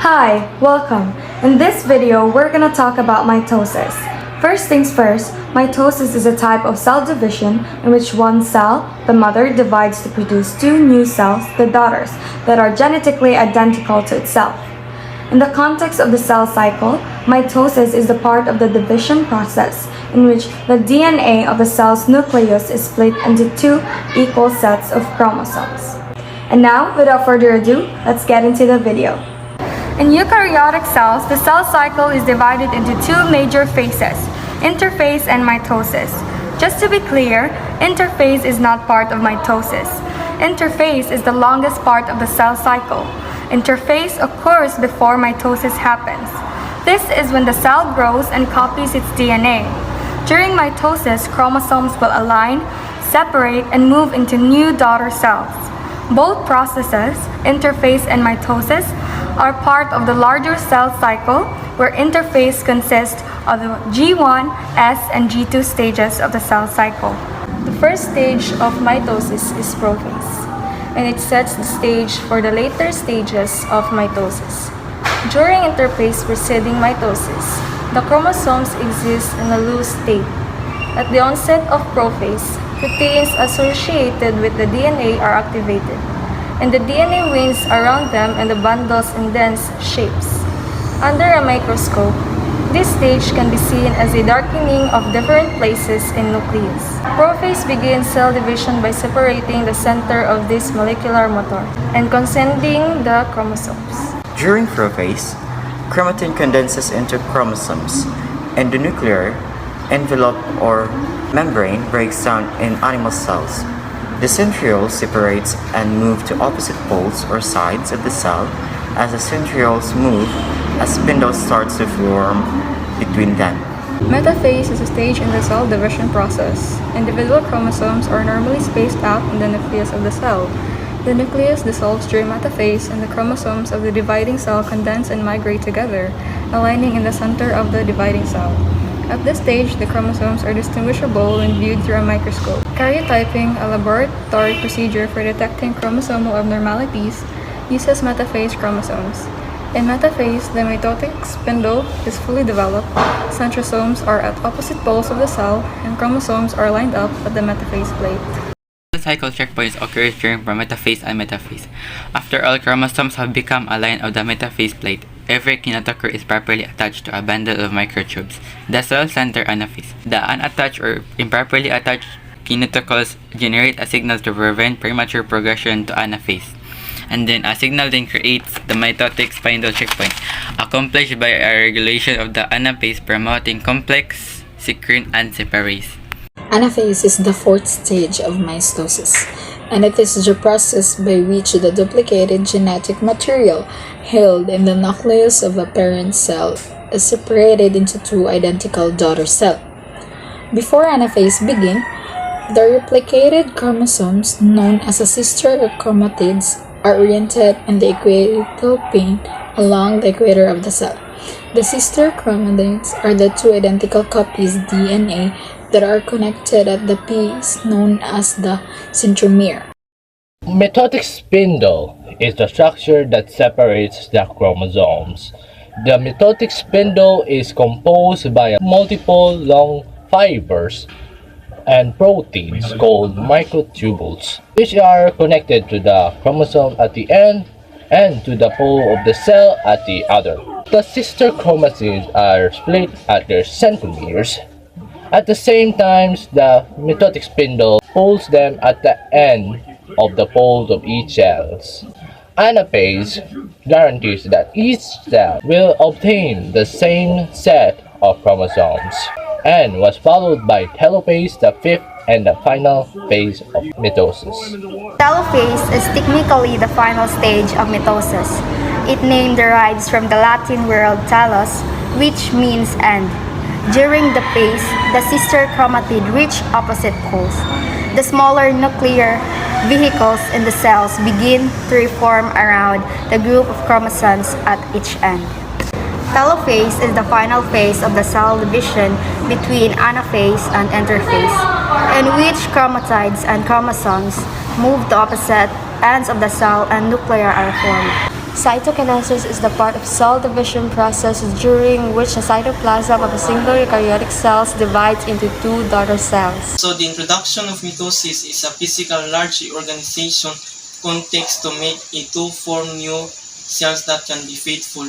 Hi, welcome. In this video, we're gonna talk about mitosis. First things first, mitosis is a type of cell division in which one cell, the mother, divides to produce two new cells, the daughters, that are genetically identical to itself. In the context of the cell cycle, mitosis is the part of the division process in which the DNA of the cell's nucleus is split into two equal sets of chromosomes. And now, without further ado, let's get into the video. In eukaryotic cells, the cell cycle is divided into two major phases, interphase and mitosis. Just to be clear, interphase is not part of mitosis. Interphase is the longest part of the cell cycle. Interphase occurs before mitosis happens. This is when the cell grows and copies its DNA. During mitosis, chromosomes will align, separate, and move into new daughter cells. Both processes, interphase and mitosis, are part of the larger cell cycle where interphase consists of the G1, S, and G2 stages of the cell cycle. The first stage of mitosis is prophase, and it sets the stage for the later stages of mitosis. During interphase preceding mitosis, the chromosomes exist in a loose state. At the onset of prophase, proteins associated with the DNA are activated, and the DNA winds around them and the bundles in dense shapes. Under a microscope, this stage can be seen as a darkening of different places in nucleus. Prophase begins cell division by separating the center of this molecular motor and consenting the chromosomes. During prophase, chromatin condenses into chromosomes, and the nuclear envelope or membrane breaks down in animal cells. The centrioles separates and move to opposite poles or sides of the cell. As the centrioles move, a spindle starts to form between them. Metaphase is a stage in the cell division process. Individual chromosomes are normally spaced out in the nucleus of the cell. The nucleus dissolves during metaphase, and the chromosomes of the dividing cell condense and migrate together, aligning in the center of the dividing cell. At this stage, the chromosomes are distinguishable when viewed through a microscope. Karyotyping, a laboratory procedure for detecting chromosomal abnormalities, uses metaphase chromosomes. In metaphase, the mitotic spindle is fully developed, centrosomes are at opposite poles of the cell, and chromosomes are lined up at the metaphase plate. The cycle checkpoints occurs during metaphase and metaphase. After all chromosomes have become aligned on the metaphase plate, every kinetochore is properly attached to a bundle of microtubes, the cell center anaphase. The unattached or improperly attached kinetochores generate a signal to prevent premature progression to anaphase. And then a signal then creates the mitotic spindle checkpoint, accomplished by a regulation of the anaphase promoting complex secrete and separase. Anaphase is the fourth stage of mitosis, and it is the process by which the duplicated genetic material held in the nucleus of a parent cell is separated into two identical daughter cells. Before anaphase begins, the replicated chromosomes, known as sister chromatids, are oriented in the equatorial plane along the equator of the cell. The sister chromatids are the two identical copies DNA that are connected at the piece known as the centromere. Methodic spindle is the structure that separates the chromosomes. The mitotic spindle is composed by multiple long fibers and proteins called microtubules, which are connected to the chromosome at the end and to the pole of the cell at the other. The sister chromatids are split at their centromeres. At the same time, the mitotic spindle pulls them at the end of the poles of each cell. Anaphase guarantees that each cell will obtain the same set of chromosomes, and was followed by telophase, the fifth and the final phase of mitosis. Telophase is technically the final stage of mitosis. Its name derives from the Latin word telos, which means end. During the phase, the sister chromatid reach opposite poles. The smaller nuclear vesicles in the cells begin to reform around the group of chromosomes at each end. Telophase is the final phase of the cell division between anaphase and interphase, in which chromatids and chromosomes move to opposite ends of the cell and nuclei are formed. Cytokinesis is the part of cell division process during which the cytoplasm of a single eukaryotic cell divides into two daughter cells. So the introduction of mitosis is a physical large organization context to make it to form new cells that can be faithful.